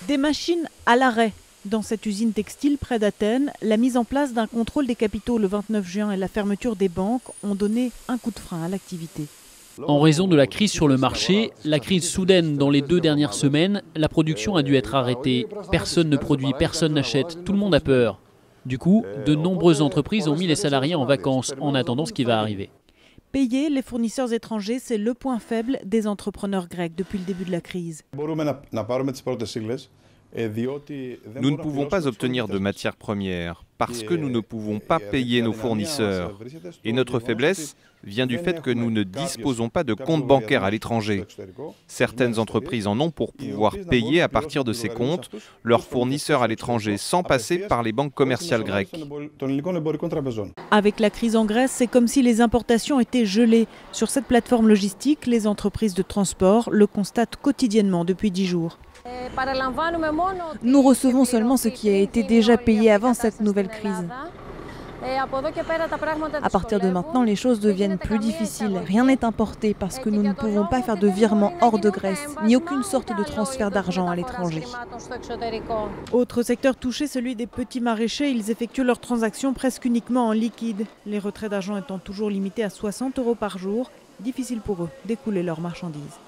Des machines à l'arrêt. Dans cette usine textile près d'Athènes, la mise en place d'un contrôle des capitaux le 29 juin et la fermeture des banques ont donné un coup de frein à l'activité. En raison de la crise sur le marché, la crise soudaine dans les 2 dernières semaines, la production a dû être arrêtée. Personne ne produit, personne n'achète, tout le monde a peur. Du coup, de nombreuses entreprises ont mis les salariés en vacances en attendant ce qui va arriver. Payer les fournisseurs étrangers, c'est le point faible des entrepreneurs grecs depuis le début de la crise. Nous ne pouvons pas obtenir de matières premières parce que nous ne pouvons pas payer nos fournisseurs. Et notre faiblesse vient du fait que nous ne disposons pas de compte bancaire à l'étranger. Certaines entreprises en ont pour pouvoir payer à partir de ces comptes leurs fournisseurs à l'étranger sans passer par les banques commerciales grecques. Avec la crise en Grèce, c'est comme si les importations étaient gelées. Sur cette plateforme logistique, les entreprises de transport le constatent quotidiennement depuis 10 jours. Nous recevons seulement ce qui a été déjà payé avant cette nouvelle crise. À partir de maintenant, les choses deviennent plus difficiles. Rien n'est importé parce que nous ne pouvons pas faire de virement hors de Grèce, ni aucune sorte de transfert d'argent à l'étranger. Autre secteur touché, celui des petits maraîchers. Ils effectuent leurs transactions presque uniquement en liquide. Les retraits d'argent étant toujours limités à 60 € par jour, difficile pour eux d'écouler leurs marchandises.